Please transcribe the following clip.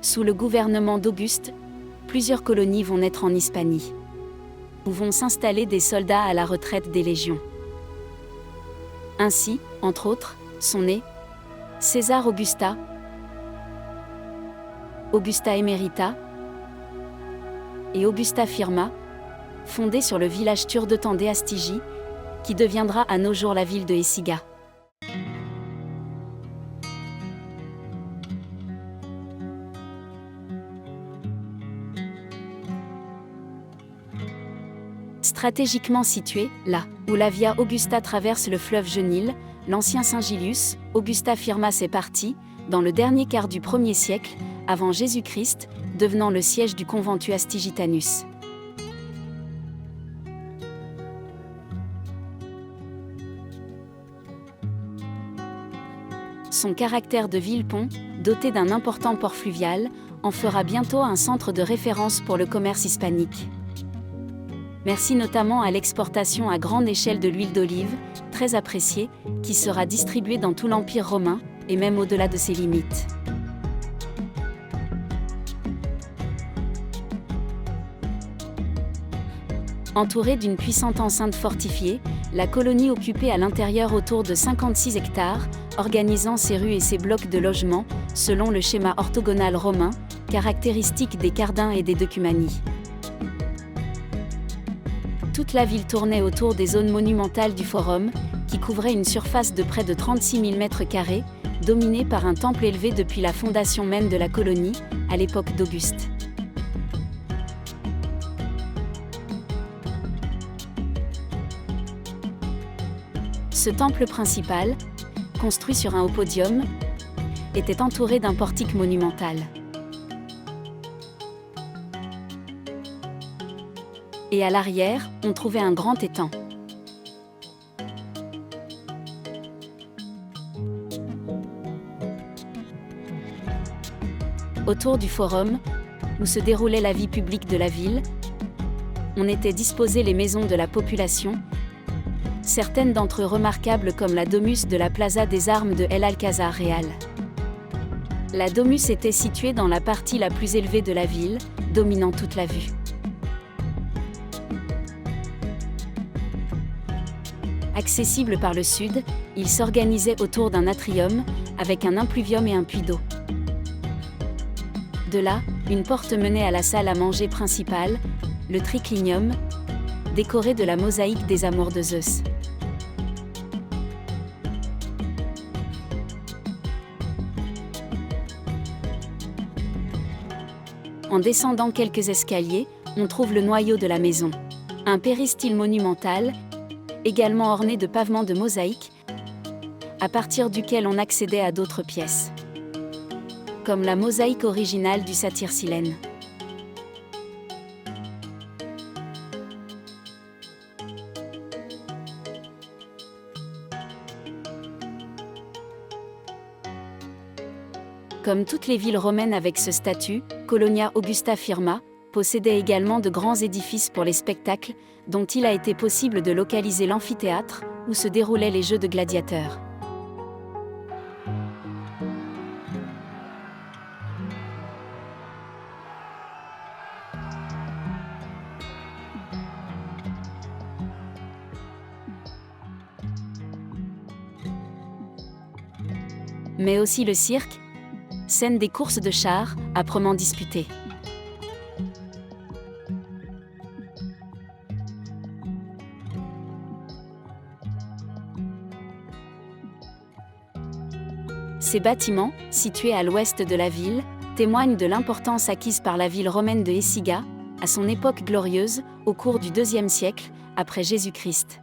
Sous le gouvernement d'Auguste, plusieurs colonies vont naître en Hispanie, où vont s'installer des soldats à la retraite des légions. Ainsi, entre autres, sont nés César Augusta, Augusta Emerita et Augusta Firma, fondés sur le village turdetan d'Eastigi, qui deviendra à nos jours la ville de Écija. Stratégiquement situé, là où la Via Augusta traverse le fleuve Genil, l'ancien Saint-Gilius, Augusta Firma est parti, dans le dernier quart du 1er siècle, avant Jésus-Christ, devenant le siège du conventu Astigitanus. Son caractère de ville-pont, doté d'un important port fluvial, en fera bientôt un centre de référence pour le commerce hispanique. Merci notamment à l'exportation à grande échelle de l'huile d'olive, très appréciée, qui sera distribuée dans tout l'Empire romain, et même au-delà de ses limites. Entourée d'une puissante enceinte fortifiée, la colonie occupait à l'intérieur autour de 56 hectares, organisant ses rues et ses blocs de logement, selon le schéma orthogonal romain, caractéristique des Cardins et des Decumani. Toute la ville tournait autour des zones monumentales du Forum, qui couvrait une surface de près de 36 000 m², dominée par un temple élevé depuis la fondation même de la colonie, à l'époque d'Auguste. Ce temple principal, construit sur un haut podium, était entouré d'un portique monumental. Et à l'arrière, on trouvait un grand étang. Autour du forum, où se déroulait la vie publique de la ville, on était disposées les maisons de la population, certaines d'entre eux remarquables comme la Domus de la Plaza des Armes de El Alcázar Real. La Domus était située dans la partie la plus élevée de la ville, dominant toute la vue. Accessible par le sud, il s'organisait autour d'un atrium, avec un impluvium et un puits d'eau. De là, une porte menait à la salle à manger principale, le triclinium, décoré de la mosaïque des amours de Zeus. En descendant quelques escaliers, on trouve le noyau de la maison. Un péristyle monumental, également orné de pavements de mosaïque, à partir duquel on accédait à d'autres pièces, comme la mosaïque originale du satyre Silène. Comme toutes les villes romaines avec ce statut, Colonia Augusta Firma possédait également de grands édifices pour les spectacles, dont il a été possible de localiser l'amphithéâtre, où se déroulaient les jeux de gladiateurs. Mais aussi le cirque, scène des courses de chars, âprement disputées. Ces bâtiments, situés à l'ouest de la ville, témoignent de l'importance acquise par la ville romaine de Écija, à son époque glorieuse, au cours du IIe siècle, après Jésus-Christ.